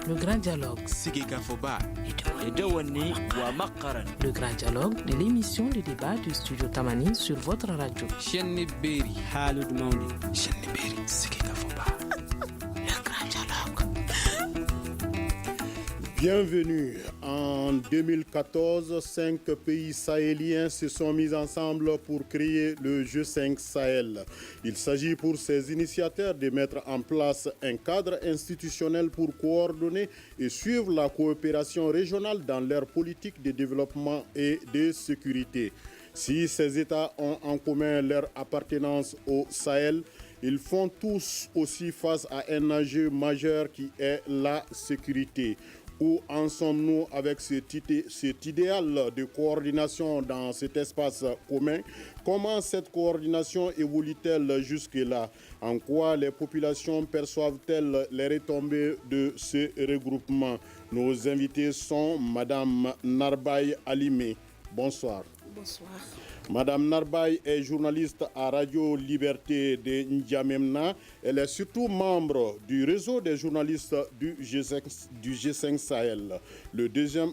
Le grand dialogue. Le grand dialogue de l'émission de débat du studio Tamani sur votre radio. Le grand dialogue. Bienvenue. En 2014, 5 pays sahéliens se sont mis ensemble pour créer le G5 Sahel. Il s'agit pour ces initiateurs de mettre en place un cadre institutionnel pour coordonner et suivre la coopération régionale dans leur politique de développement et de sécurité. Si ces États ont en commun leur appartenance au Sahel, ils font tous aussi face à un enjeu majeur qui est la sécurité. Où en sommes-nous avec cet idéal de coordination dans cet espace commun? Comment cette coordination évolue-t-elle jusque-là? En quoi les populations perçoivent-elles les retombées de ce regroupement? Nos invités sont Madame Narbaye Alimé. Bonsoir. Bonsoir. Madame Narbaye est journaliste à Radio Liberté de N'Djamena. Elle est surtout membre du réseau des journalistes du G5 Sahel. Le deuxième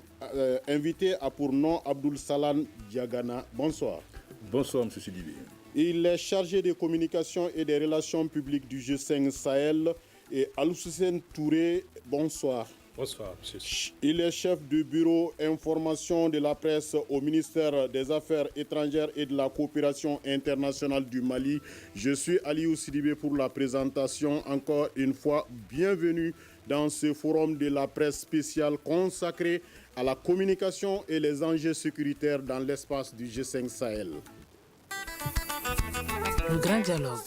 invité a pour nom Abdoul Salam Diagana. Bonsoir. Bonsoir, M. Sidibé. Il est chargé de communication et des relations publiques du G5 Sahel. Et Aloussène Touré, bonsoir. Bonsoir, monsieur. Il est chef du bureau information de la presse au ministère des Affaires étrangères et de la coopération internationale du Mali. Je suis Aliou Sidibé pour la présentation. Encore une fois, bienvenue dans ce forum de la presse spéciale consacré à la communication et les enjeux sécuritaires dans l'espace du G5 Sahel. Le grand dialogue.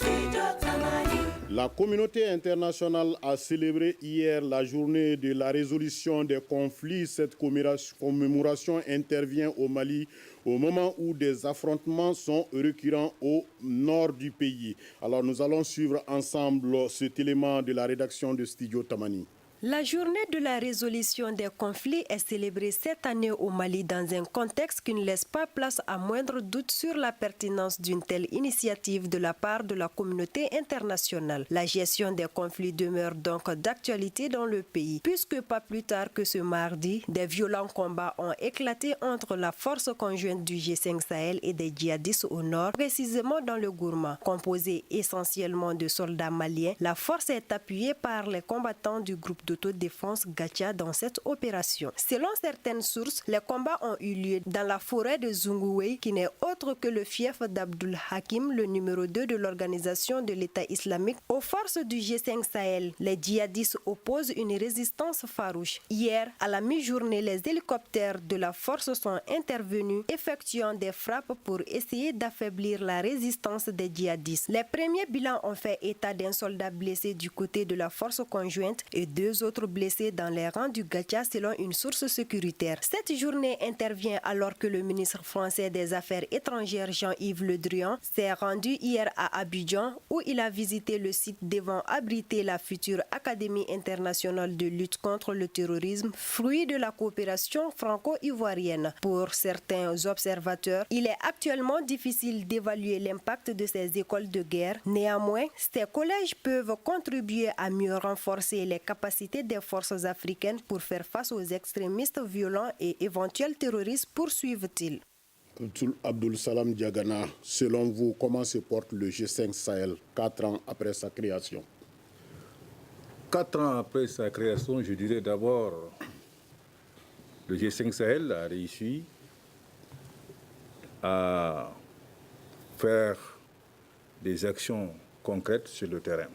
La communauté internationale a célébré hier la journée de la résolution des conflits. Cette commémoration intervient au Mali au moment où des affrontements sont récurrents au nord du pays. Alors nous allons suivre ensemble cet élément de la rédaction de Studio Tamani. La journée de la résolution des conflits est célébrée cette année au Mali dans un contexte qui ne laisse pas place à moindre doute sur la pertinence d'une telle initiative de la part de la communauté internationale. La gestion des conflits demeure donc d'actualité dans le pays, puisque pas plus tard que ce mardi, des violents combats ont éclaté entre la force conjointe du G5 Sahel et des djihadistes au nord, précisément dans le Gourma. Composée essentiellement de soldats maliens, la force est appuyée par les combattants du groupe d'autodéfense Gacha dans cette opération. Selon certaines sources, les combats ont eu lieu dans la forêt de Zungoué, qui n'est autre que le fief d'Abdul Hakim, le numéro 2 de l'organisation de l'État islamique. Aux forces du G5 Sahel, les djihadistes opposent une résistance farouche. Hier, à la mi-journée, les hélicoptères de la force sont intervenus, effectuant des frappes pour essayer d'affaiblir la résistance des djihadistes. Les premiers bilans ont fait état d'un soldat blessé du côté de la force conjointe et 2 autres blessés dans les rangs du Gacha selon une source sécuritaire. Cette journée intervient alors que le ministre français des Affaires étrangères Jean-Yves Le Drian s'est rendu hier à Abidjan où il a visité le site devant abriter la future Académie internationale de lutte contre le terrorisme, fruit de la coopération franco-ivoirienne. Pour certains observateurs, il est actuellement difficile d'évaluer l'impact de ces écoles de guerre. Néanmoins, ces collèges peuvent contribuer à mieux renforcer les capacités des forces africaines pour faire face aux extrémistes violents et éventuels terroristes, poursuivent-ils. Abdoul Salam Diagana, selon vous, comment se porte le G5 Sahel 4 ans après sa création? 4 ans après sa création, je dirais d'abord, le G5 Sahel a réussi à faire des actions concrètes sur le terrain.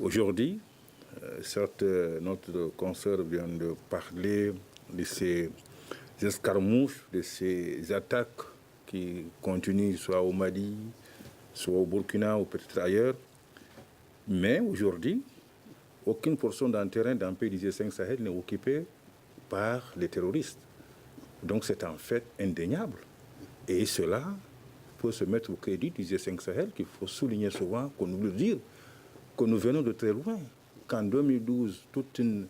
Aujourd'hui, certes, notre consoeur vient de parler de ces escarmouches, de ces attaques qui continuent soit au Mali, soit au Burkina ou peut-être ailleurs. Mais aujourd'hui, aucune portion d'un terrain d'un pays du G5 Sahel n'est occupée par les terroristes. Donc c'est en fait indéniable. Et cela peut se mettre au crédit du G5 Sahel, qu'il faut souligner souvent, qu'on oublie de dire que nous venons de très loin. Qu'en 2012, toute une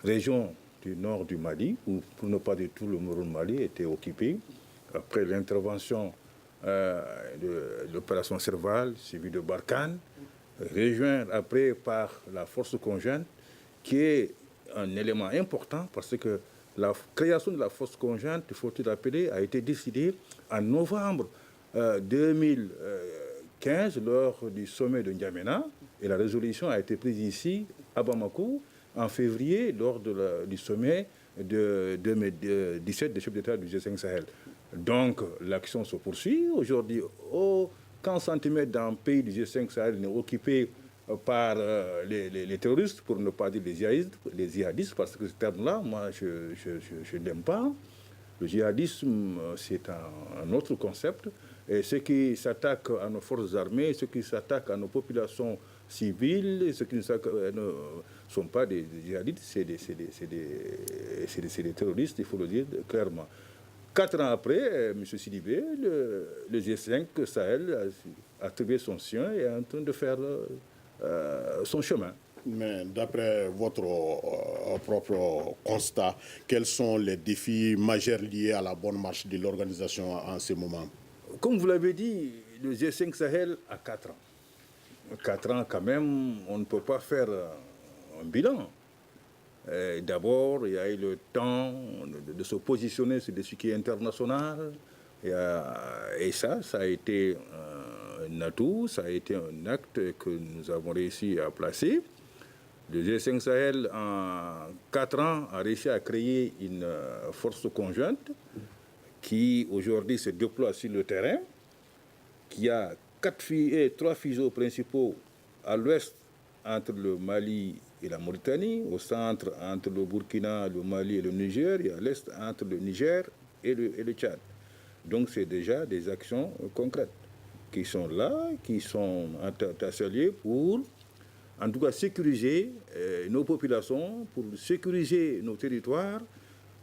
région du nord du Mali, ou pour ne pas dire tout le nord du Mali, était occupée. Après l'intervention de l'opération Serval, suivie de Barkhane, rejoint après par la force conjointe, qui est un élément important parce que la création de la force conjointe, il faut le rappeler, a été décidée en novembre 2015 lors du sommet de N'Djamena et la résolution a été prise ici à Bamako en février lors du sommet de 2017 des chefs d'État du G5 Sahel. Donc l'action se poursuit. Aujourd'hui, aucun centimètre d'un pays du G5 Sahel n'est occupé par les terroristes, pour ne pas dire les djihadistes, parce que ce terme-là, moi, je ne l'aime pas. Le djihadisme, c'est un autre concept. Et ceux qui s'attaquent à nos forces armées, ceux qui s'attaquent à nos populations civiles, ceux qui ne sont pas des djihadistes, c'est des terroristes, il faut le dire clairement. 4 ans après, M. Sidibé, le G5 Sahel a trouvé son sien et est en train de faire son chemin. Mais d'après votre propre constat, quels sont les défis majeurs liés à la bonne marche de l'organisation en ce moment? Comme vous l'avez dit, le G5 Sahel a 4 ans. 4 ans quand même, on ne peut pas faire un bilan. D'abord, il y a eu le temps de se positionner sur des sujets internationaux. Et ça a été un atout, ça a été un acte que nous avons réussi à placer. Le G5 Sahel, en 4 ans, a réussi à créer une force conjointe qui, aujourd'hui, se déploie sur le terrain, qui a 3 fuseaux principaux à l'ouest entre le Mali et la Mauritanie, au centre entre le Burkina, le Mali et le Niger, et à l'est entre le Niger et le Tchad. Donc c'est déjà des actions concrètes qui sont là, qui sont ateliers pour, en tout cas, sécuriser nos populations, pour sécuriser nos territoires,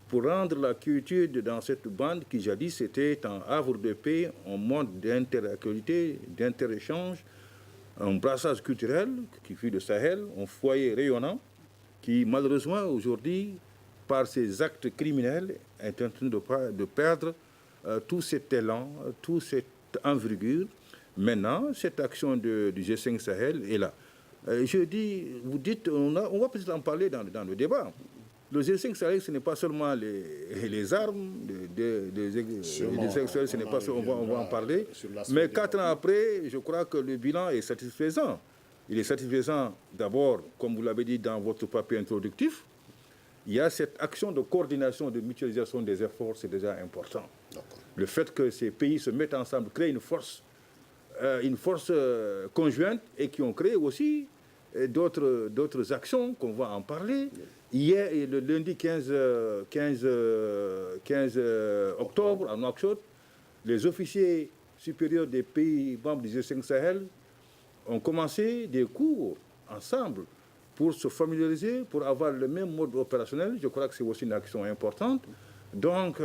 pour rendre la quiétude dans cette bande qui jadis était un havre de paix, un monde d'interactualité, d'interéchange, un brassage culturel qui fut le Sahel, un foyer rayonnant qui, malheureusement, aujourd'hui, par ses actes criminels, est en train de perdre tout cet élan, toute cette envergure. Maintenant, cette action du G5 Sahel est là. Je dis, vous dites, on va peut-être en parler dans le débat. Le G5 Sahel, ce n'est pas seulement les armes, les G5 Sahel, ce n'est pas seulement, on va en parler. Mais 4 ans après, je crois que le bilan est satisfaisant. Il est satisfaisant d'abord, comme vous l'avez dit dans votre papier introductif, il y a cette action de coordination, de mutualisation des efforts, c'est déjà important. Le fait que ces pays se mettent ensemble, créent une force conjointe et qui ont créé aussi d'autres actions qu'on va en parler. Hier, le lundi 15 octobre, à Nouakchott, les officiers supérieurs des pays membres du G5 Sahel ont commencé des cours ensemble pour se familiariser, pour avoir le même mode opérationnel. Je crois que c'est aussi une action importante. Donc,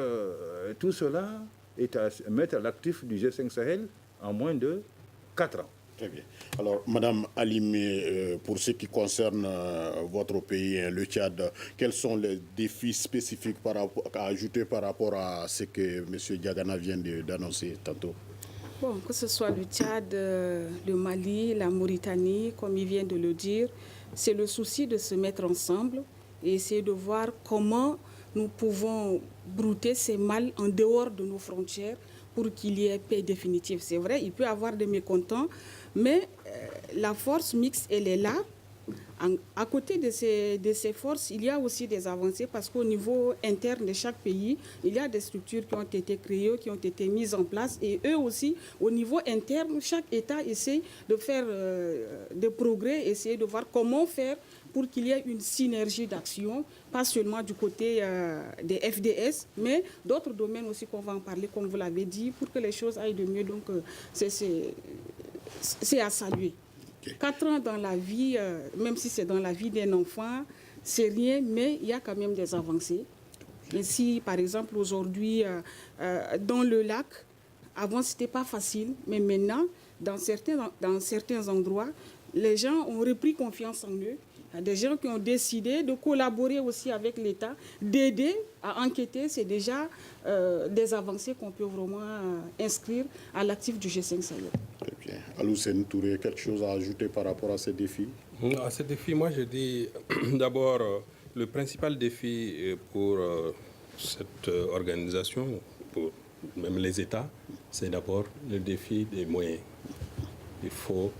tout cela est à mettre à l'actif du G5 Sahel en moins de 4 ans. Très bien. Alors, Madame Alimé, pour ce qui concerne votre pays, le Tchad, quels sont les défis spécifiques à ajouter par rapport à ce que M. Diagana vient d'annoncer tantôt? Bon, que ce soit le Tchad, le Mali, la Mauritanie, comme il vient de le dire, c'est le souci de se mettre ensemble et essayer de voir comment nous pouvons brouter ces mal en dehors de nos frontières pour qu'il y ait paix définitive. C'est vrai, il peut y avoir des mécontents, mais la force mixte, elle est là. À côté de ces forces, il y a aussi des avancées parce qu'au niveau interne de chaque pays, il y a des structures qui ont été créées, qui ont été mises en place. Et eux aussi, au niveau interne, chaque État essaie de faire des progrès, essayer de voir comment faire pour qu'il y ait une synergie d'action, pas seulement du côté des FDS, mais d'autres domaines aussi qu'on va en parler, comme vous l'avez dit, pour que les choses aillent de mieux. Donc, c'est à saluer. 4 ans dans la vie, même si c'est dans la vie d'un enfant, c'est rien, mais il y a quand même des avancées. Et si, par exemple, aujourd'hui, dans le lac, avant, ce n'était pas facile, mais maintenant, dans certains endroits, les gens ont repris confiance en eux. Il y a des gens qui ont décidé de collaborer aussi avec l'État, d'aider à enquêter. C'est déjà des avancées qu'on peut vraiment inscrire à l'actif du G5 Sahel. Très bien. Aloussène Touré, quelque chose à ajouter par rapport à ces défis? À ces défis, moi je dis d'abord le principal défi pour cette organisation, pour même les États, c'est d'abord le défi des moyens. Il faut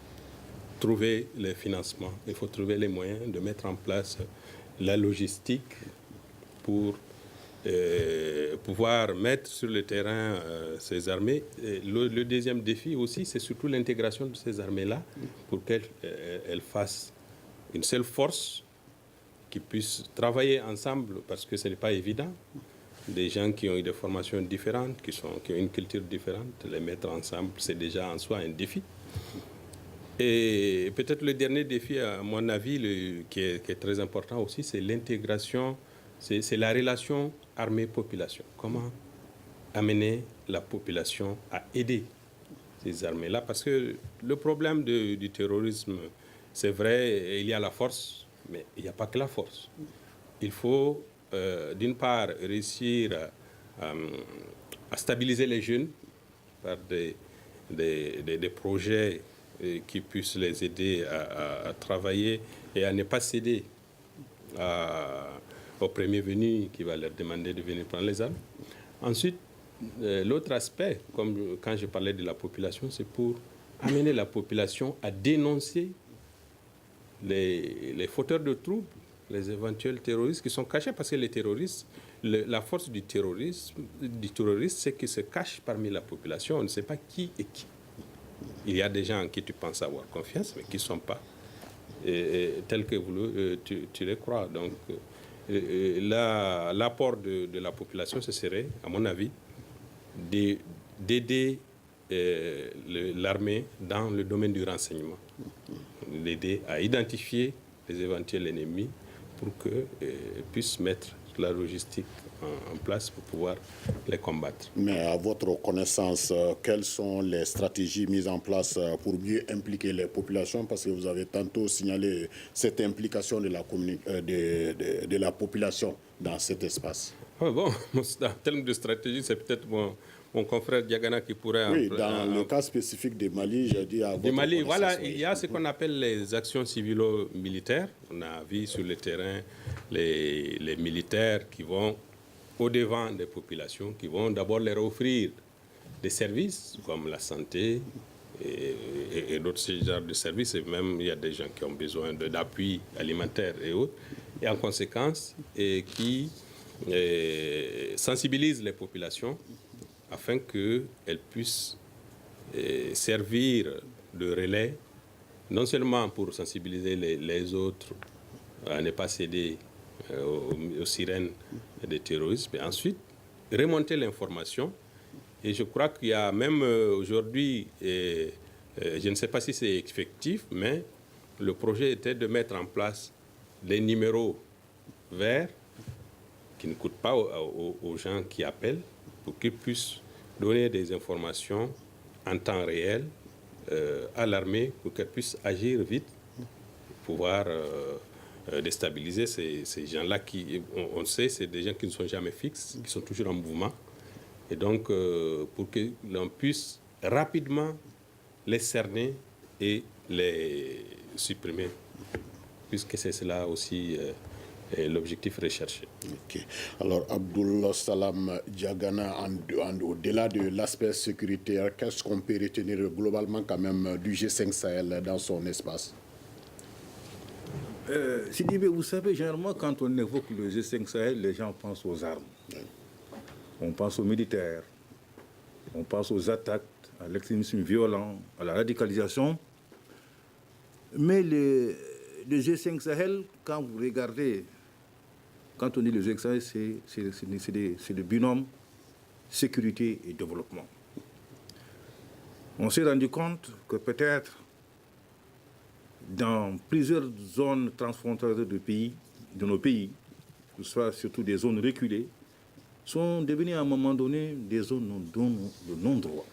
trouver les financements, il faut trouver les moyens de mettre en place la logistique pour pouvoir mettre sur le terrain ces armées. Et le deuxième défi aussi, c'est surtout l'intégration de ces armées-là pour qu'elles fassent une seule force qui puissent travailler ensemble, parce que ce n'est pas évident. Des gens qui ont eu des formations différentes, qui ont une culture différente, les mettre ensemble, c'est déjà en soi un défi. Et peut-être le dernier défi, à mon avis, qui est très important aussi, c'est l'intégration, c'est la relation armée-population. Comment amener la population à aider ces armées-là? Parce que le problème du terrorisme, c'est vrai, il y a la force, mais il n'y a pas que la force. Il faut, d'une part, réussir à stabiliser les jeunes par des projets qui puissent les aider à travailler et à ne pas céder au premier venu qui va leur demander de venir prendre les armes. Ensuite, l'autre aspect, comme quand je parlais de la population, c'est pour amener la population à dénoncer les fauteurs de troubles, les éventuels terroristes qui sont cachés, parce que les terroristes, la force du terroriste, c'est qu'ils se cachent parmi la population. On ne sait pas qui est qui. Il y a des gens en qui tu penses avoir confiance, mais qui ne sont pas tels que tu les crois. Donc, l'apport de la population, ce serait, à mon avis, d'aider l'armée dans le domaine du renseignement, l'aider à identifier les éventuels ennemis pour qu'elle puisse mettre la logistique en place pour pouvoir les combattre. Mais à votre connaissance, quelles sont les stratégies mises en place pour mieux impliquer les populations? Parce que vous avez tantôt signalé cette implication de la population dans cet espace. Ah bon, en termes de stratégie, c'est peut-être mon confrère Diagana qui pourrait... Oui, dans le cas spécifique du Mali, j'ai dit à votre connaissance. Du Mali, voilà, il y a ce qu'on appelle les actions civilo-militaires. On a vu sur le terrain les militaires qui vont au-devant des populations, qui vont d'abord leur offrir des services comme la santé et d'autres genres de services. Et même, il y a des gens qui ont besoin d'appui alimentaire et autres. Et en conséquence, qui sensibilisent les populations afin qu'elles puissent servir de relais, non seulement pour sensibiliser les autres à ne pas céder aux sirènes des terroristes, mais ensuite remonter l'information. Et je crois qu'il y a même aujourd'hui, je ne sais pas si c'est effectif, mais le projet était de mettre en place des numéros verts qui ne coûtent pas aux gens qui appellent, pour qu'ils puissent donner des informations en temps réel à l'armée pour qu'elle puisse agir vite, pouvoir déstabiliser ces gens-là qui, on sait, c'est des gens qui ne sont jamais fixes, qui sont toujours en mouvement. Et donc, pour que l'on puisse rapidement les cerner et les supprimer, puisque c'est cela aussi l'objectif recherché. Okay. Alors, Abdoul Salam Diagana, au-delà de l'aspect sécuritaire, qu'est-ce qu'on peut retenir globalement quand même du G5 Sahel dans son espace? Sidibé, vous savez, généralement, quand on évoque le G5 Sahel, les gens pensent aux armes. Oui. On pense aux militaires, on pense aux attaques, à l'extrémisme violent, à la radicalisation. Mais le G5 Sahel, quand vous regardez, quand on dit le G5 Sahel, c'est le binôme sécurité et développement. On s'est rendu compte que peut-être dans plusieurs zones transfrontalières de nos pays, que ce soit surtout des zones reculées, sont devenues à un moment donné des zones de non-droit.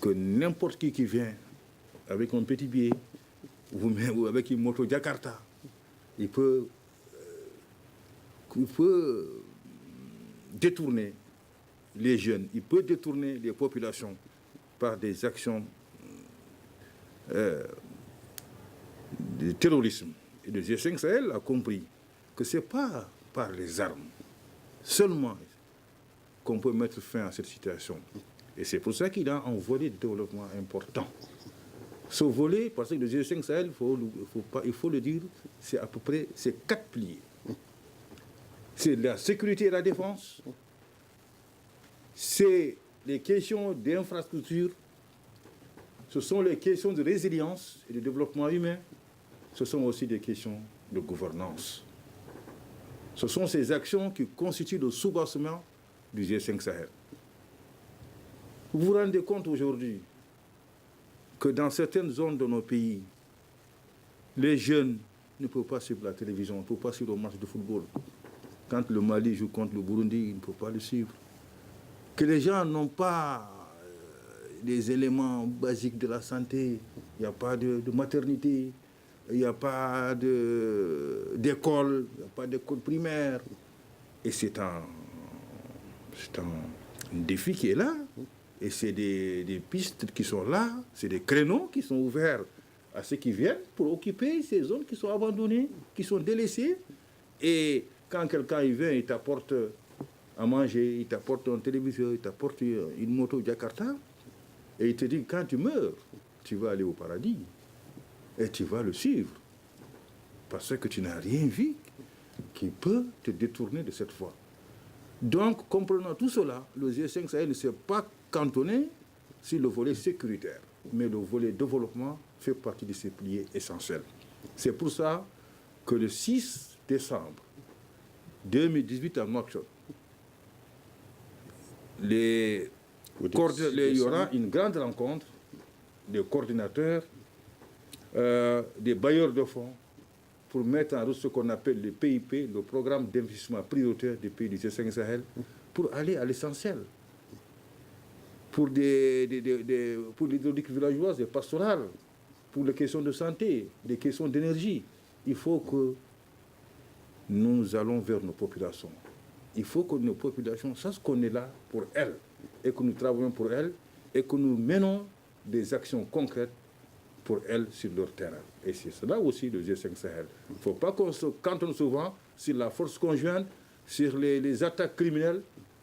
Que n'importe qui vient avec un petit billet ou avec une moto Jakarta, il peut détourner les jeunes, il peut détourner les populations par des actions de terrorisme. Et le G5 Sahel a compris que ce n'est pas par les armes seulement qu'on peut mettre fin à cette situation. Et c'est pour ça qu'il a un volet de développement important. Ce volet, parce que le G5 Sahel, il faut le dire, c'est à peu près 4 piliers. C'est la sécurité et la défense, c'est les questions d'infrastructure, ce sont les questions de résilience et de développement humain, ce sont aussi des questions de gouvernance. Ce sont ces actions qui constituent le soubassement du G5 Sahel. Vous vous rendez compte aujourd'hui que dans certaines zones de nos pays, les jeunes ne peuvent pas suivre la télévision, ne peuvent pas suivre le match de football. Quand le Mali joue contre le Burundi, ils ne peuvent pas le suivre. Que les gens n'ont pas des éléments basiques de la santé, il n'y a pas de maternité, il n'y a pas d'école, il n'y a pas d'école primaire. Et c'est un défi qui est là. Et c'est des pistes qui sont là, c'est des créneaux qui sont ouverts à ceux qui viennent pour occuper ces zones qui sont abandonnées, qui sont délaissées. Et quand quelqu'un il vient, il t'apporte à manger, il t'apporte un téléviseur, il t'apporte une moto Jakarta, et il te dit, quand tu meurs, tu vas aller au paradis. Et tu vas le suivre. Parce que tu n'as rien vu qui peut te détourner de cette voie. Donc, comprenant tout cela, le G5 Sahel ne s'est pas cantonné sur le volet sécuritaire, mais le volet développement fait partie de ces piliers essentiels. C'est pour ça que le 6 décembre 2018 à Nouakchott, il y aura une grande rencontre des coordinateurs, des bailleurs de fonds, pour mettre en route ce qu'on appelle le PIP, le programme d'investissement prioritaire des pays du G5 Sahel, pour aller à l'essentiel. Pour l'hydraulique villageoise et pastorale, pour les questions de santé, les questions d'énergie, il faut que nous allons vers nos populations. Il faut que nos populations sachent qu'on est là pour elles, et que nous travaillons pour elles, et que nous menons des actions concrètes pour elles sur leur terrain. Et c'est cela aussi le G5 Sahel. Il ne faut pas qu'on se cantonne souvent sur la force conjointe, sur les attaques criminelles.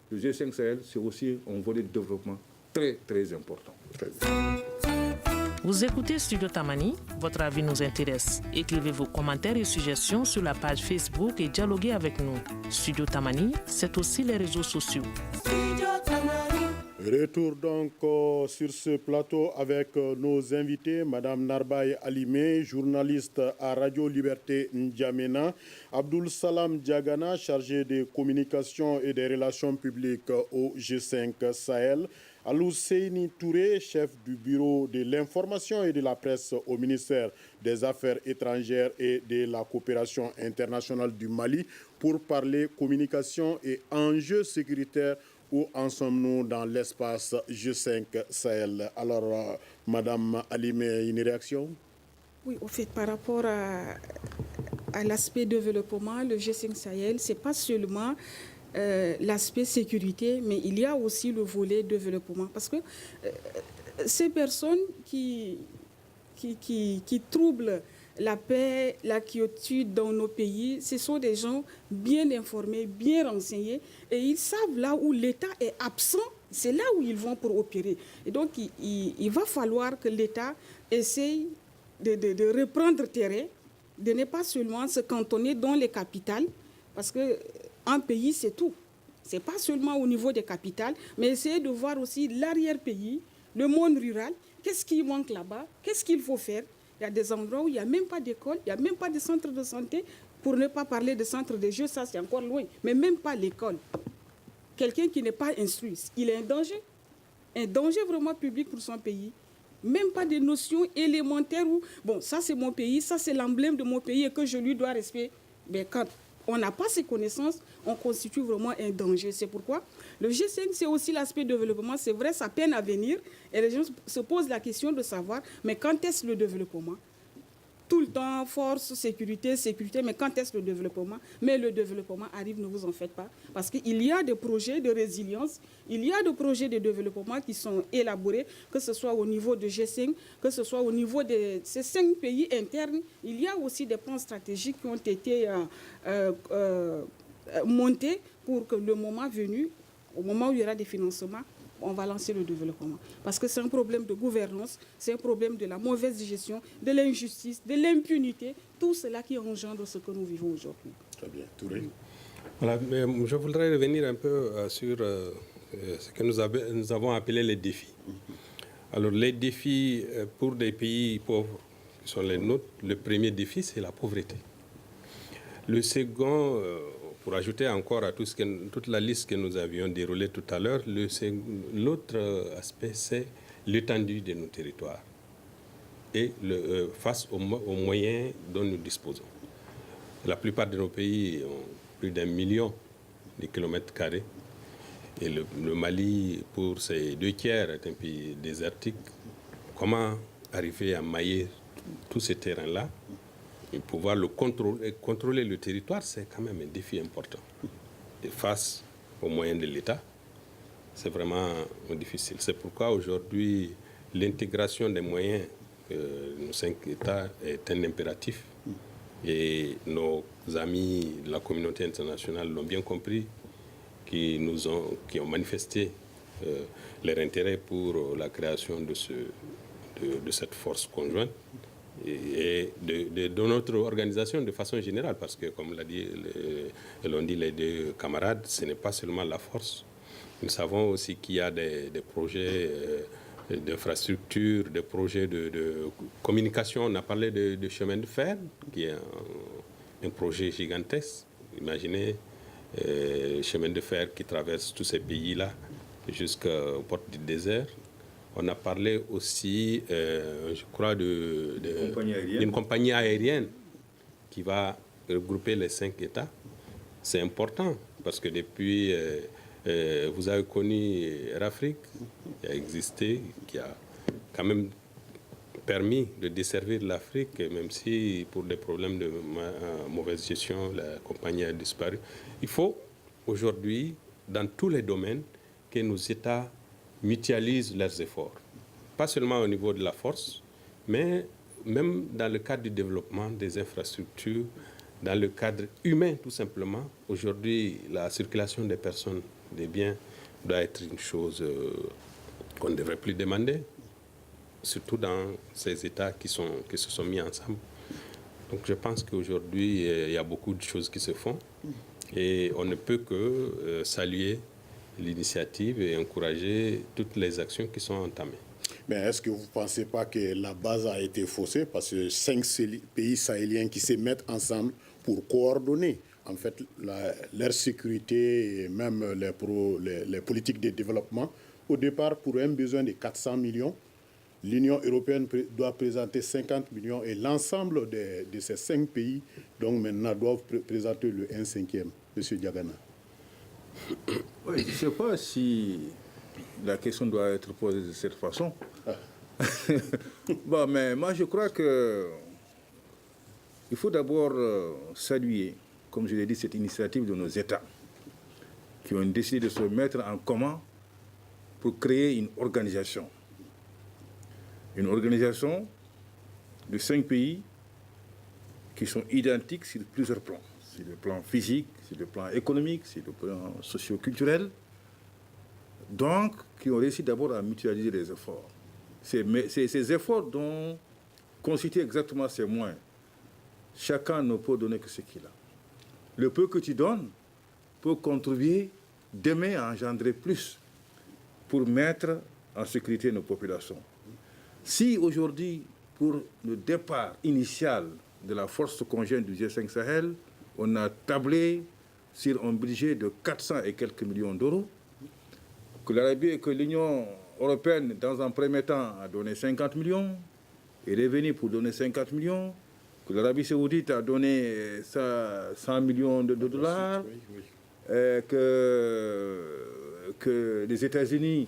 Le G5 Sahel, c'est aussi un volet de développement très, très important. Vous écoutez Studio Tamani, votre avis nous intéresse. Écrivez vos commentaires et suggestions sur la page Facebook et dialoguez avec nous. Studio Tamani, c'est aussi les réseaux sociaux. Retour donc sur ce plateau avec nos invités, Madame Narbaye Alimé, journaliste à Radio Liberté N'Djamena, Abdoul Salam Diagana, chargé des communications et des relations publiques au G5 Sahel, Alou Seyni Touré, chef du bureau de l'information et de la presse au ministère des Affaires étrangères et de la coopération internationale du Mali, pour parler communication et enjeux sécuritaires. Où en sommes-nous dans l'espace G5 Sahel? Alors, Madame Alimé, une réaction? Oui, au fait, par rapport à l'aspect développement, le G5 Sahel, ce n'est pas seulement l'aspect sécurité, mais il y a aussi le volet développement. Parce que ces personnes qui troublent la paix, la quiétude dans nos pays, ce sont des gens bien informés, bien renseignés, et ils savent là où l'État est absent, c'est là où ils vont pour opérer. Et donc, il va falloir que l'État essaye de reprendre terrain, de ne pas seulement se cantonner dans les capitales, parce qu'un pays, c'est tout. Ce n'est pas seulement au niveau des capitales, mais essayer de voir aussi l'arrière-pays, le monde rural, qu'est-ce qui manque là-bas, qu'est-ce qu'il faut faire. Il y a des endroits où il n'y a même pas d'école, il n'y a même pas de centre de santé, pour ne pas parler de centre de jeux, ça c'est encore loin, mais même pas l'école. Quelqu'un qui n'est pas instruit, il est un danger vraiment public pour son pays. Même pas des notions élémentaires où, bon, ça c'est mon pays, ça c'est l'emblème de mon pays et que je lui dois respecter. Mais quand on n'a pas ces connaissances, on constitue vraiment un danger. C'est pourquoi le G5, c'est aussi l'aspect développement. C'est vrai, ça peine à venir. Et les gens se posent la question de savoir, mais quand est-ce le développement? tout le temps, force, sécurité, mais quand est-ce le développement? Mais le développement arrive, ne vous en faites pas, parce qu'il y a des projets de résilience, il y a des projets de développement qui sont élaborés, que ce soit au niveau de G5, que ce soit au niveau de ces 5 pays internes. Il y a aussi des plans stratégiques qui ont été montés pour que le moment venu, au moment où il y aura des financements, on va lancer le développement. Parce que c'est un problème de gouvernance, c'est un problème de la mauvaise gestion, de l'injustice, de l'impunité, tout cela qui engendre ce que nous vivons aujourd'hui. Très bien. Touré. Voilà, mais je voudrais revenir un peu sur ce que nous avons appelé les défis. Alors, les défis pour des pays pauvres qui sont les nôtres, le premier défi, c'est la pauvreté. Le second, pour ajouter encore à toute la liste que nous avions déroulée tout à l'heure, l'autre aspect, c'est l'étendue de nos territoires et face aux moyens dont nous disposons. La plupart de nos pays ont plus d'1 million de kilomètres carrés et le Mali, pour ses 2 tiers, est un pays désertique. Comment arriver à mailler tous ces terrains-là et pouvoir contrôler le territoire, c'est quand même un défi important. Et face aux moyens de l'État, c'est vraiment difficile. C'est pourquoi aujourd'hui, l'intégration des moyens de nos 5 États est un impératif. Et nos amis de la communauté internationale l'ont bien compris, qui ont manifesté leur intérêt pour la création de cette force conjointe et de notre organisation de façon générale, parce que, comme l'ont dit les 2 camarades, ce n'est pas seulement la force. Nous savons aussi qu'il y a des projets d'infrastructure, des projets de communication. On a parlé de chemin de fer, qui est un projet gigantesque. Imaginez le chemin de fer qui traverse tous ces pays-là jusqu'aux portes du désert. On a parlé aussi, je crois, d'une compagnie aérienne qui va regrouper les 5 États. C'est important parce que depuis, vous avez connu Air Afrique, qui a existé, qui a quand même permis de desservir l'Afrique, même si pour des problèmes de mauvaise gestion, la compagnie a disparu. Il faut aujourd'hui, dans tous les domaines, que nos États mutualisent leurs efforts. Pas seulement au niveau de la force, mais même dans le cadre du développement des infrastructures, dans le cadre humain tout simplement. Aujourd'hui, la circulation des personnes, des biens, doit être une chose qu'on ne devrait plus demander, surtout dans ces États qui se sont mis ensemble. Donc je pense qu'aujourd'hui, il y a beaucoup de choses qui se font et on ne peut que saluer l'initiative et encourager toutes les actions qui sont entamées. Mais est-ce que vous ne pensez pas que la base a été faussée parce que 5 pays sahéliens qui se mettent ensemble pour coordonner en fait leur sécurité et même les politiques de développement, au départ pour un besoin de 400 millions, l'Union européenne doit présenter 50 millions et l'ensemble de ces 5 pays donc maintenant doivent présenter le 1/5. Monsieur Diagana. Oui, je ne sais pas si la question doit être posée de cette façon. Bon, mais moi je crois que il faut d'abord saluer, comme je l'ai dit, cette initiative de nos États qui ont décidé de se mettre en commun pour créer une organisation. Une organisation de 5 pays qui sont identiques sur plusieurs plans. Sur le plan physique, sur le plan économique, sur le plan socio-culturel. Donc, qui ont réussi d'abord à mutualiser les efforts. Ces efforts dont constituent exactement ces moyens. Chacun ne peut donner que ce qu'il a. Le peu que tu donnes peut contribuer demain à engendrer plus pour mettre en sécurité nos populations. Si aujourd'hui, pour le départ initial de la force conjointe du G5 Sahel, on a tablé sur un budget de 400 et quelques millions d'euros, que l'Union européenne, dans un premier temps, a donné 50 millions, est revenue pour donner 50 millions, que l'Arabie saoudite a donné 100 millions de dollars, que les États-Unis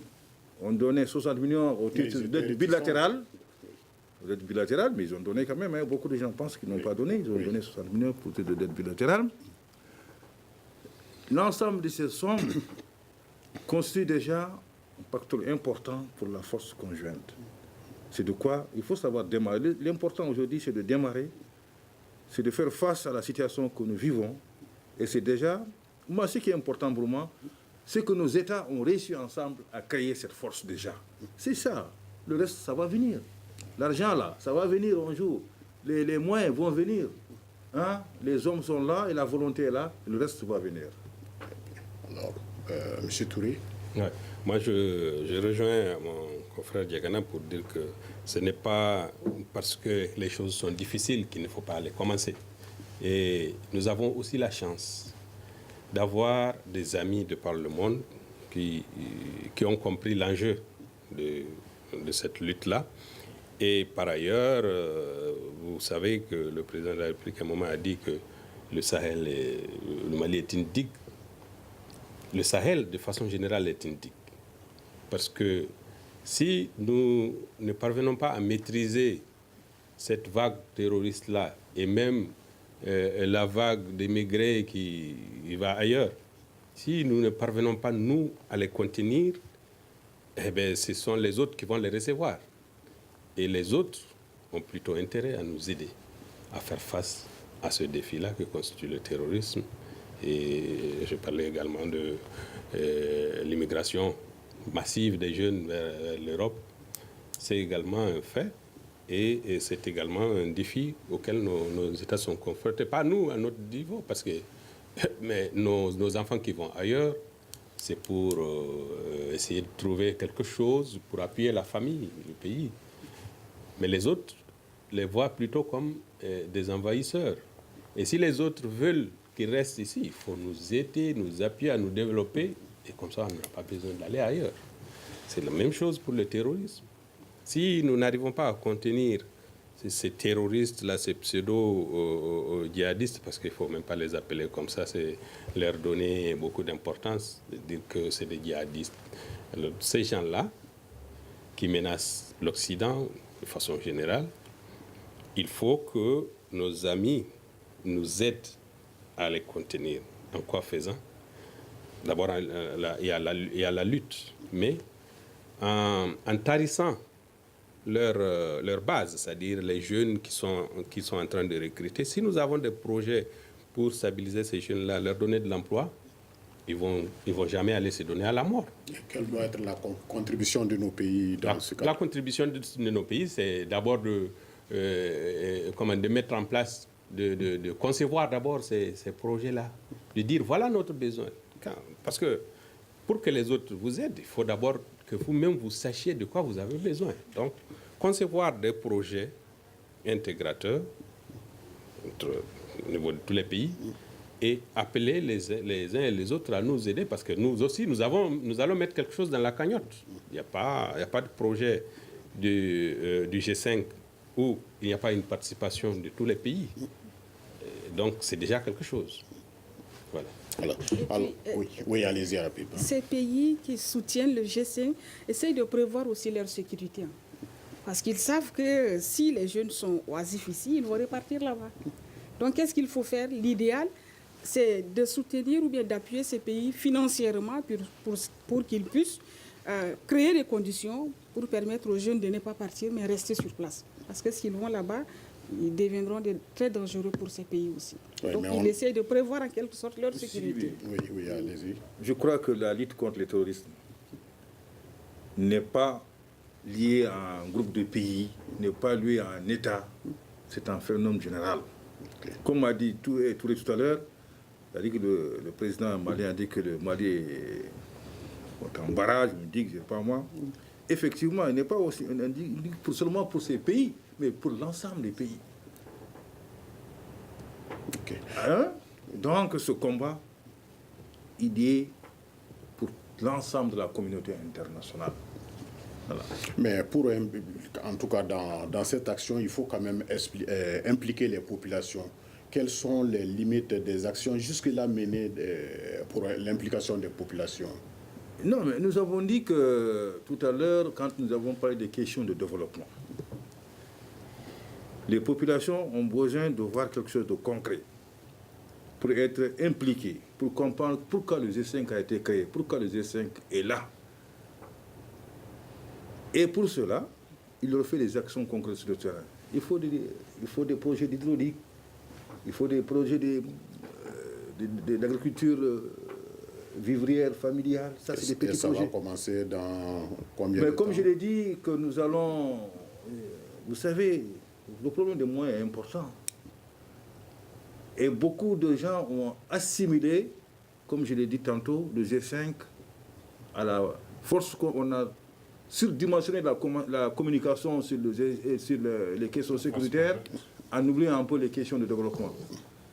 ont donné 60 millions au titre d'aide bilatérale. dette bilatérale, mais ils ont donné quand même. Hein, beaucoup de gens pensent qu'ils n'ont pas donné. Ils ont donné 60 millions pour de dette bilatérale. L'ensemble de ces sommes constitue déjà un facteur important pour la force conjointe. C'est de quoi il faut savoir démarrer. L'important aujourd'hui, c'est de démarrer, c'est de faire face à la situation que nous vivons. Et c'est déjà, moi, ce qui est important pour moi, c'est que nos États ont réussi ensemble à créer cette force déjà. C'est ça. Le reste, ça va venir. L'argent, là, ça va venir un jour. Les moyens vont venir. Hein? Les hommes sont là et la volonté est là. Et le reste va venir. Alors, M. Touré. Ouais. Moi, je rejoins mon confrère Diagana pour dire que ce n'est pas parce que les choses sont difficiles qu'il ne faut pas les commencer. Et nous avons aussi la chance d'avoir des amis de par le monde qui ont compris l'enjeu de cette lutte-là. Et par ailleurs, vous savez que le président de la République à un moment a dit que le Sahel, le Mali est une digue. Le Sahel, de façon générale, est une digue. Parce que si nous ne parvenons pas à maîtriser cette vague terroriste-là, et même la vague d'émigrés qui va ailleurs, si nous ne parvenons pas, nous, à les contenir, eh bien, ce sont les autres qui vont les recevoir. Et les autres ont plutôt intérêt à nous aider à faire face à ce défi-là que constitue le terrorisme. Et je parlais également de l'immigration massive des jeunes vers l'Europe. C'est également un fait et c'est également un défi auquel nos États sont confrontés. Pas nous, à notre niveau, parce que mais nos enfants qui vont ailleurs, c'est pour essayer de trouver quelque chose pour appuyer la famille, le pays. Mais les autres les voient plutôt comme des envahisseurs. Et si les autres veulent qu'ils restent ici, il faut nous aider, nous appuyer à nous développer, et comme ça, on n'a pas besoin d'aller ailleurs. C'est la même chose pour le terrorisme. Si nous n'arrivons pas à contenir ces terroristes-là, ces pseudo-djihadistes, parce qu'il ne faut même pas les appeler comme ça, c'est leur donner beaucoup d'importance, de dire que c'est des djihadistes. Alors, ces gens-là, qui menacent l'Occident de façon générale, il faut que nos amis nous aident à les contenir. En quoi faisant? D'abord, il y a la lutte, mais en tarissant leur base, c'est-à-dire les jeunes qui sont en train de recruter. Si nous avons des projets pour stabiliser ces jeunes-là, leur donner de l'emploi, ils vont jamais aller se donner à la mort. Quelle doit être la contribution de nos pays dans ce cas? La contribution de nos pays, c'est d'abord de mettre en place, de concevoir d'abord ces projets-là, de dire voilà notre besoin. Parce que pour que les autres vous aident, il faut d'abord que vous-même vous sachiez de quoi vous avez besoin. Donc, concevoir des projets intégrateurs au niveau de tous les pays et appeler les uns et les autres à nous aider, parce que nous aussi, nous allons mettre quelque chose dans la cagnotte. Il n'y a pas de projet du G5 où il n'y a pas une participation de tous les pays. Donc, c'est déjà quelque chose. Voilà. Alors, oui, allez-y, rapide. Ces pays qui soutiennent le G5 essayent de prévoir aussi leur sécurité. Parce qu'ils savent que si les jeunes sont oisifs ici, ils vont repartir là-bas. Donc, qu'est-ce qu'il faut faire? L'idéal, c'est de soutenir ou bien d'appuyer ces pays financièrement pour qu'ils puissent créer des conditions pour permettre aux jeunes de ne pas partir, mais rester sur place. Parce que s'ils vont là-bas, ils deviendront très dangereux pour ces pays aussi. Oui, donc, ils essayent de prévoir en quelque sorte leur sécurité. Oui, allez-y. Je crois que la lutte contre le terrorisme n'est pas liée à un groupe de pays, n'est pas liée à un État. C'est un phénomène général. Okay. Comme m'a dit Touré tout à l'heure, le président malien a dit que le Mali est en barrage, il dit que ce n'est pas moi. Effectivement, il n'est pas aussi seulement pour ces pays, mais pour l'ensemble des pays. Okay. Hein? Donc ce combat, il est pour l'ensemble de la communauté internationale. Voilà. Mais en tout cas, dans cette action, il faut quand même impliquer les populations. Quelles sont les limites des actions jusque-là menées pour l'implication des populations? Non, mais nous avons dit que tout à l'heure, quand nous avons parlé des questions de développement, Les populations ont besoin de voir quelque chose de concret pour être impliquées, pour comprendre pourquoi le G5 a été créé, pourquoi le G5 est là. Et pour cela, il leur fait des actions concrètes sur le terrain. Il faut des projets d'hydraulique, il faut des projets d'agriculture vivrière, familiale. Ça, c'est des petits projets. Ça va commencer dans combien de temps? Comme je l'ai dit, que nous allons... Vous savez, le problème des moyens est important. Et beaucoup de gens ont assimilé, comme je l'ai dit tantôt, le G5 à la force qu'on a surdimensionné la communication sur les questions sécuritaires, en oubliant un peu les questions de développement.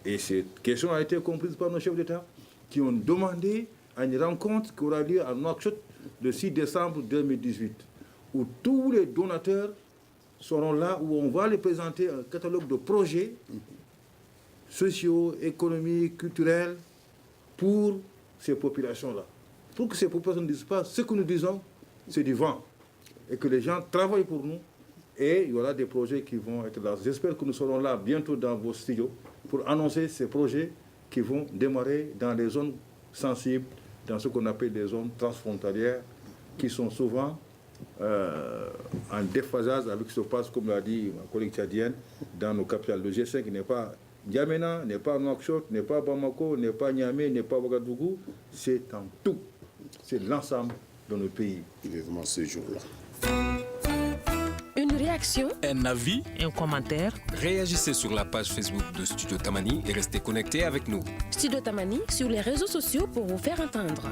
Et cette question a été comprise par nos chefs d'État qui ont demandé à une rencontre qui aura lieu à Nouakchott le 6 décembre 2018, où tous les donateurs seront là, où on va les présenter un catalogue de projets sociaux, économiques, culturels pour ces populations-là. Pour que ces populations ne disent pas ce que nous disons, c'est du vent. Et que les gens travaillent pour nous. Et il y aura des projets qui vont être là. J'espère que nous serons là bientôt dans vos studios pour annoncer ces projets qui vont démarrer dans les zones sensibles, dans ce qu'on appelle des zones transfrontalières, qui sont souvent en déphasage avec ce qui se passe, comme l'a dit ma collègue tchadienne, dans nos capitales. Le G5 n'est pas N'Djamena, n'est pas Nouakchott, n'est pas Bamako, n'est pas Niamey, n'est pas Ouagadougou. C'est en tout. C'est l'ensemble de nos pays. Vivement ces jours-là. Une réaction, un avis, un commentaire. Réagissez sur la page Facebook de Studio Tamani et restez connectés avec nous. Studio Tamani sur les réseaux sociaux pour vous faire entendre.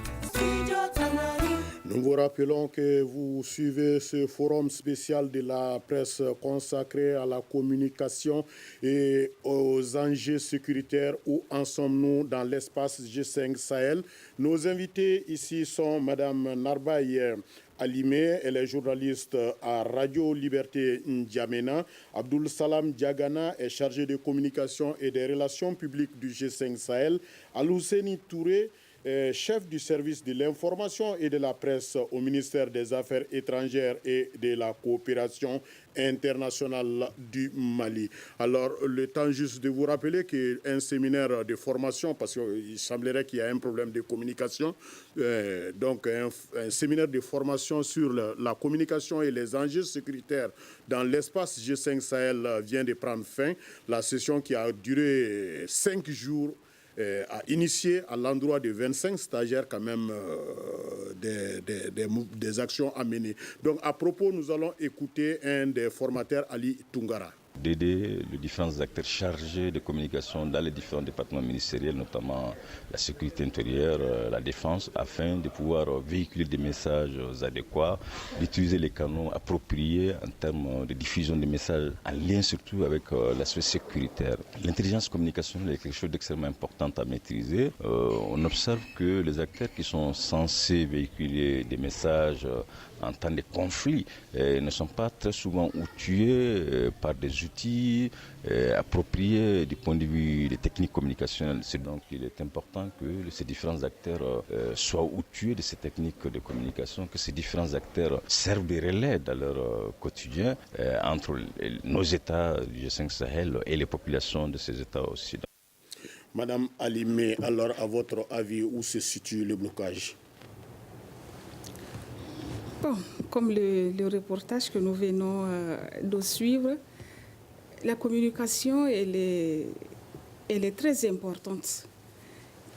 Nous vous rappelons que vous suivez ce forum spécial de la presse consacré à la communication et aux enjeux sécuritaires. Où en sommes-nous dans l'espace G5 Sahel? Nos invités ici sont Madame Narbaye Alimé, elle est journaliste à Radio Liberté N'Djamena. Abdoul Salam Diagana est chargé de communication et des relations publiques du G5 Sahel. Alouseni Touré, chef du service de l'information et de la presse au ministère des Affaires étrangères et de la coopération internationale du Mali. Alors, le temps juste de vous rappeler qu'un séminaire de formation, parce qu'il semblerait qu'il y a un problème de communication, donc un séminaire de formation sur la communication et les enjeux sécuritaires dans l'espace G5 Sahel vient de prendre fin. La session qui a duré 5 jours a initié à l'endroit de 25 stagiaires quand même des actions à mener. Donc à propos, nous allons écouter un des formateurs, Ali Tungara. D'aider les différents acteurs chargés de communication dans les différents départements ministériels, notamment la sécurité intérieure, la défense, afin de pouvoir véhiculer des messages adéquats, d'utiliser les canaux appropriés en termes de diffusion des messages, en lien surtout avec l'aspect sécuritaire. L'intelligence communicationnelle est quelque chose d'extrêmement important à maîtriser. On observe que les acteurs qui sont censés véhiculer des messages en temps de conflit ne sont pas très souvent outillés par des outils appropriés du point de vue des techniques communicationnelles. C'est donc il est important que ces différents acteurs soient outillés de ces techniques de communication, que ces différents acteurs servent de relais dans leur quotidien entre nos États du G5 Sahel et les populations de ces États aussi. Madame Alimé, alors à votre avis, où se situe le blocage? Bon, comme le reportage que nous venons de suivre, la communication, elle est très importante.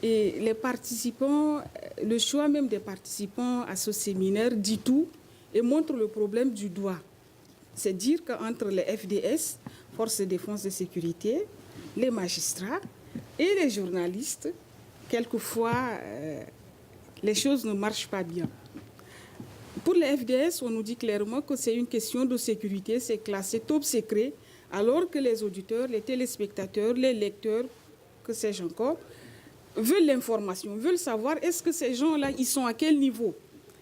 Et les participants, le choix même des participants à ce séminaire dit tout et montre le problème du doigt. C'est dire qu'entre les FDS, Forces de défense et sécurité, les magistrats et les journalistes, quelquefois, les choses ne marchent pas bien. Pour les FDS, on nous dit clairement que c'est une question de sécurité, c'est classé top secret, alors que les auditeurs, les téléspectateurs, les lecteurs, que sais-je encore, veulent l'information, veulent savoir est-ce que ces gens-là, ils sont à quel niveau?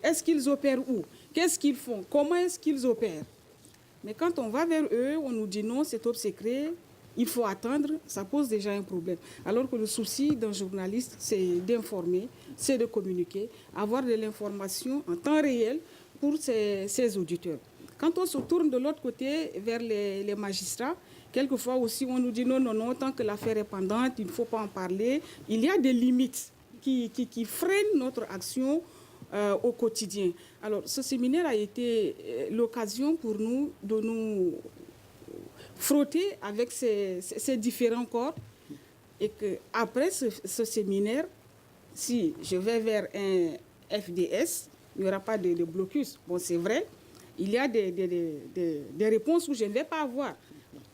Est-ce qu'ils opèrent où? Qu'est-ce qu'ils font? Comment est-ce qu'ils opèrent? Mais quand on va vers eux, on nous dit non, c'est top secret, il faut attendre, ça pose déjà un problème. Alors que le souci d'un journaliste, c'est d'informer, c'est de communiquer, avoir de l'information en temps réel pour ses auditeurs. Quand on se tourne de l'autre côté vers les magistrats, Quelquefois aussi, on nous dit non, tant que l'affaire est pendante, il ne faut pas en parler. Il y a des limites qui freinent notre action au quotidien. Alors, ce séminaire a été l'occasion pour nous de nous frotter avec ces différents corps et qu'après ce séminaire, si je vais vers un FDS, il n'y aura pas de blocus. Bon, c'est vrai, il y a des réponses où je ne vais pas avoir.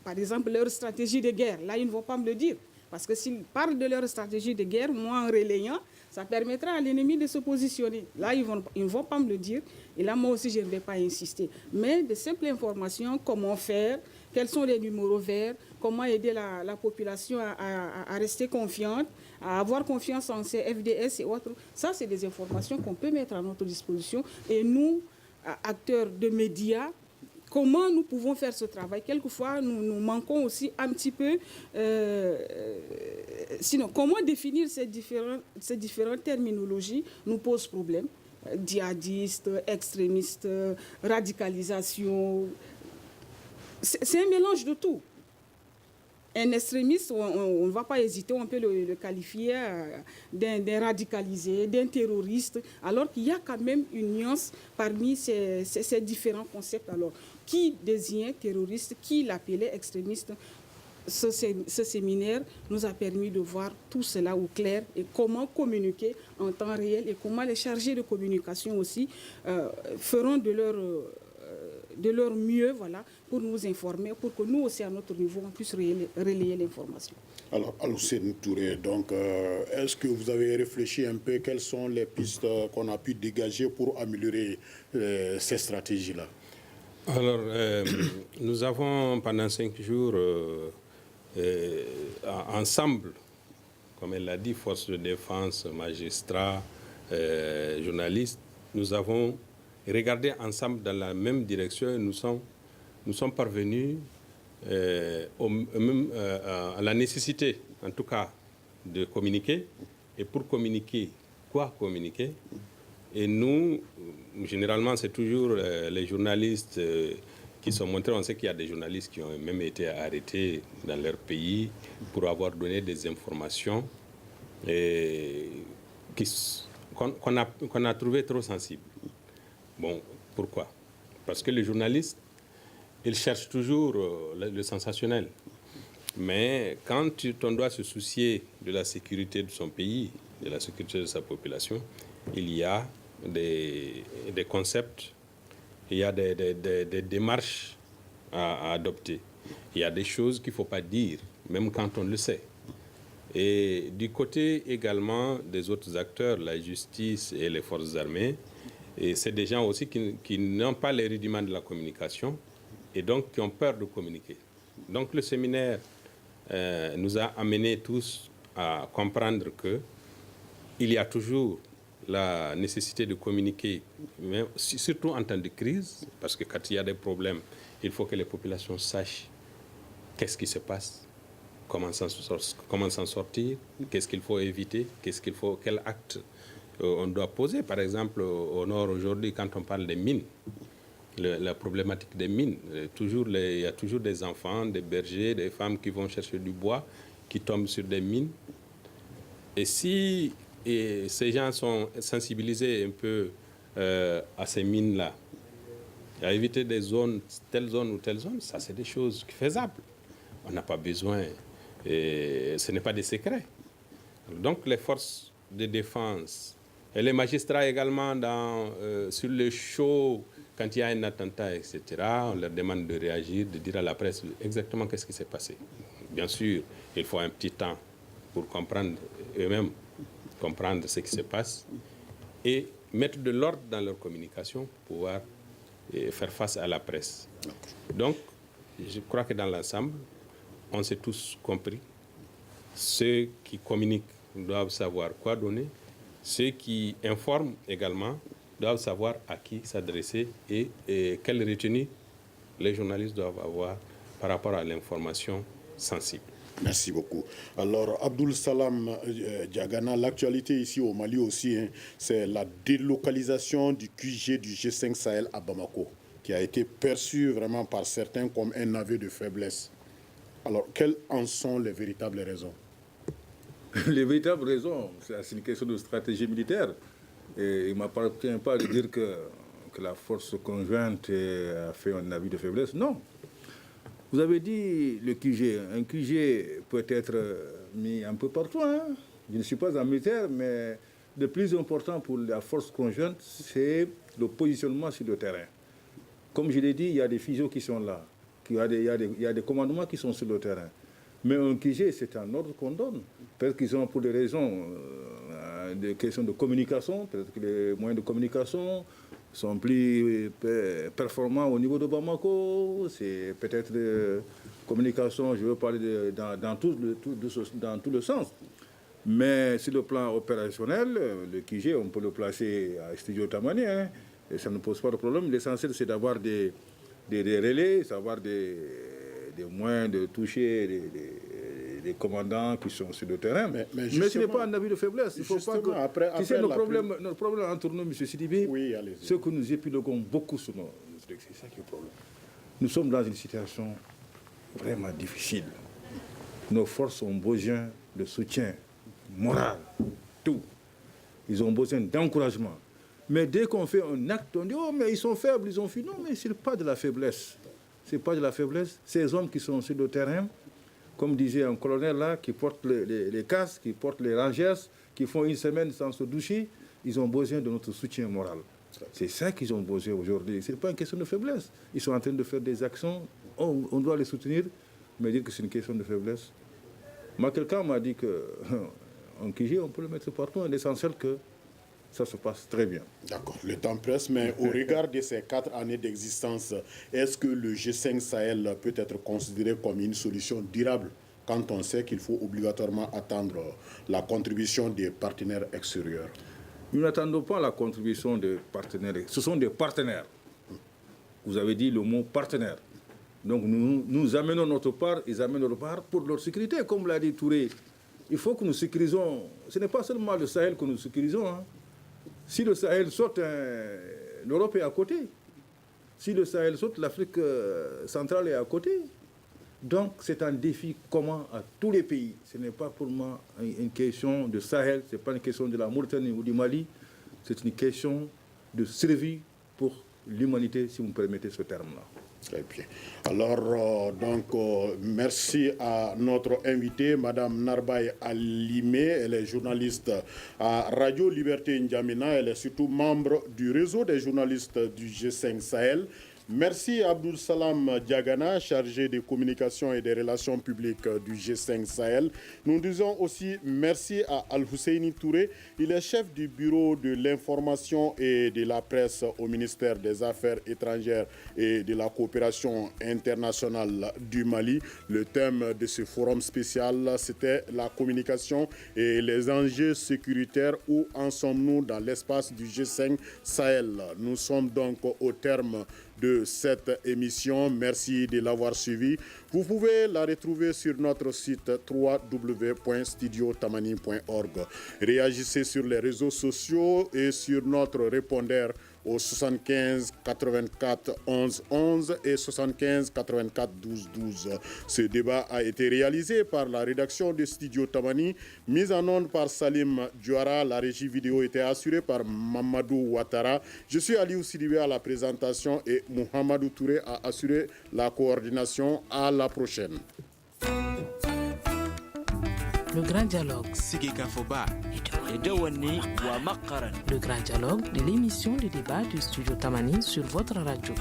Par exemple, leur stratégie de guerre, là, ils ne vont pas me le dire. Parce que s'ils parlent de leur stratégie de guerre, moi, en relayant, ça permettra à l'ennemi de se positionner. Là, ils ne vont pas me le dire. Et là, moi aussi, je ne vais pas insister. Mais de simples informations, comment faire, quels sont les numéros verts, comment aider la population à rester confiante, à avoir confiance en ces FDS et autres. Ça, c'est des informations qu'on peut mettre à notre disposition. Et nous, acteurs de médias, comment nous pouvons faire ce travail? Quelquefois, nous manquons aussi un petit peu. Sinon, comment définir ces différentes terminologies nous pose problème. Djihadistes, extrémistes, radicalisation. C'est un mélange de tout. Un extrémiste, on ne va pas hésiter, on peut le qualifier d'un radicalisé, d'un terroriste, alors qu'il y a quand même une nuance parmi ces différents concepts. Alors, qui désignait terroriste, qui l'appelait extrémiste? Ce séminaire nous a permis de voir tout cela au clair et comment communiquer en temps réel et comment les chargés de communication aussi feront de leur mieux, voilà, pour nous informer, pour que nous aussi, à notre niveau, on puisse relayer l'information. Alors, Al-Hussein Touré, donc, est-ce que vous avez réfléchi un peu quelles sont les pistes qu'on a pu dégager pour améliorer ces stratégies-là? Alors, nous avons, pendant 5 jours, ensemble, comme elle l'a dit, forces de défense, magistrats, journalistes, nous avons regardé ensemble dans la même direction et nous sommes parvenus à la nécessité, en tout cas, de communiquer. Et pour communiquer, quoi communiquer? Et nous, généralement, c'est toujours les journalistes qui sont montrés. On sait qu'il y a des journalistes qui ont même été arrêtés dans leur pays pour avoir donné des informations qu'on a trouvées trop sensibles. Bon, pourquoi? Parce que les journalistes, ils cherchent toujours le sensationnel. Mais quand on doit se soucier de la sécurité de son pays, de la sécurité de sa population, il y a des concepts, il y a des démarches à adopter. Il y a des choses qu'il ne faut pas dire, même quand on le sait. Et du côté également des autres acteurs, la justice et les forces armées, et c'est des gens aussi qui n'ont pas les rudiments de la communication et donc qui ont peur de communiquer. Donc le séminaire nous a amenés tous à comprendre qu'il y a toujours la nécessité de communiquer, mais surtout en temps de crise, parce que quand il y a des problèmes, il faut que les populations sachent qu'est-ce qui se passe, comment s'en sortir, qu'est-ce qu'il faut éviter, quel acte on doit poser. Par exemple, au nord aujourd'hui, quand on parle des mines, la problématique des mines, il y a toujours des enfants, des bergers, des femmes qui vont chercher du bois, qui tombent sur des mines. Et si ces gens sont sensibilisés un peu à ces mines-là, à éviter des zones, telle zone ou telle zone, ça c'est des choses faisables. On n'a pas besoin, ce n'est pas des secrets. Donc les forces de défense et les magistrats également sur le show, quand il y a un attentat, etc., on leur demande de réagir, de dire à la presse exactement qu'est-ce qui s'est passé. Bien sûr, il faut un petit temps pour comprendre eux-mêmes, comprendre ce qui se passe et mettre de l'ordre dans leur communication pour pouvoir faire face à la presse. Donc, je crois que dans l'ensemble, on s'est tous compris. Ceux qui communiquent doivent savoir quoi donner. Ceux qui informent également doivent savoir à qui s'adresser et quelle retenue les journalistes doivent avoir par rapport à l'information sensible. Merci beaucoup. Alors, Abdoul Salam Diagana, l'actualité ici au Mali aussi, c'est la délocalisation du QG du G5 Sahel à Bamako, qui a été perçue vraiment par certains comme un aveu de faiblesse. Alors, quelles en sont les véritables raisons? Les véritables raisons, c'est une question de stratégie militaire. Et il ne m'appartient pas de dire que la force conjointe a fait un avis de faiblesse. Non. Vous avez dit le QG. Un QG peut être mis un peu partout. Hein. Je ne suis pas un militaire, mais le plus important pour la force conjointe, c'est le positionnement sur le terrain. Comme je l'ai dit, il y a des fuseaux qui sont là. Il y a des commandements qui sont sur le terrain. Mais un QG, c'est un ordre qu'on donne. Peut-être qu'ils ont pour des raisons, des questions de communication, peut-être que les moyens de communication sont plus performants au niveau de Bamako. C'est peut-être de communication, je veux parler dans tout le sens. Mais sur le plan opérationnel, le QG, on peut le placer à Studio Tamani, hein, et ça ne pose pas de problème. L'essentiel, c'est d'avoir des relais, d'avoir des moyens de toucher des commandants qui sont sur le terrain. Mais ce n'est pas un avis de faiblesse. Il faut pas que... Après notre problème entre nous, M. Sidibé, oui, c'est que nous épiloguons beaucoup sur nos trucs. C'est ça qui est le problème. Nous sommes dans une situation vraiment difficile. Nos forces ont besoin de soutien moral, tout. Ils ont besoin d'encouragement. Mais dès qu'on fait un acte, on dit « Oh, mais ils sont faibles, ils ont fui. » Non, mais ce n'est pas de la faiblesse. Ce n'est pas de la faiblesse. Ces hommes qui sont sur le terrain, comme disait un colonel là, qui portent les casques, qui portent les rangers, qui font une semaine sans se doucher, ils ont besoin de notre soutien moral. C'est ça qu'ils ont besoin aujourd'hui. Ce n'est pas une question de faiblesse. Ils sont en train de faire des actions, on doit les soutenir, mais dire que c'est une question de faiblesse. Moi, quelqu'un m'a dit qu'en QG, on peut le mettre partout. L'essentiel que ça se passe très bien. D'accord, le temps presse, mais au regard de ces 4 années d'existence, est-ce que le G5 Sahel peut être considéré comme une solution durable quand on sait qu'il faut obligatoirement attendre la contribution des partenaires extérieurs? Nous n'attendons pas la contribution des partenaires. Ce sont des partenaires. Vous avez dit le mot partenaire. Donc nous amenons notre part, ils amènent leur part pour leur sécurité. Comme l'a dit Touré, il faut que nous sécurisons. Ce n'est pas seulement le Sahel que nous sécurisons. Hein. Si le Sahel saute, l'Europe est à côté. Si le Sahel saute, l'Afrique centrale est à côté. Donc c'est un défi commun à tous les pays. Ce n'est pas pour moi une question de Sahel, ce n'est pas une question de la Mauritanie ou du Mali. C'est une question de survie pour l'humanité, si vous me permettez ce terme-là. Très bien. Alors, merci à notre invitée, Madame Narbaye Alimé. Elle est journaliste à Radio Liberté N'Djamena. Elle est surtout membre du réseau des journalistes du G5 Sahel. Merci à Abdul Salam Diagana, chargé des communications et des relations publiques du G5 Sahel. Nous disons aussi merci à Al-Husseini Touré. Il est chef du bureau de l'information et de la presse au ministère des Affaires étrangères et de la coopération internationale du Mali. Le thème de ce forum spécial, c'était la communication et les enjeux sécuritaires. Où en sommes-nous dans l'espace du G5 Sahel? Nous sommes donc au terme de cette émission. Merci de l'avoir suivi. Vous pouvez la retrouver sur notre site www.studiotamani.org. Réagissez sur les réseaux sociaux et sur notre répondeur au 75 84 11 11 et 75 84 12 12. Ce débat a été réalisé par la rédaction de Studio Tamani, mise en onde par Salim Diouara. La régie vidéo était assurée par Mamadou Ouattara. Je suis Aliou Sidibé à la présentation et Mohamedou Touré a assuré la coordination. À la prochaine. Le grand dialogue. Le grand dialogue de l'émission de débat du Studio Tamani sur votre radio.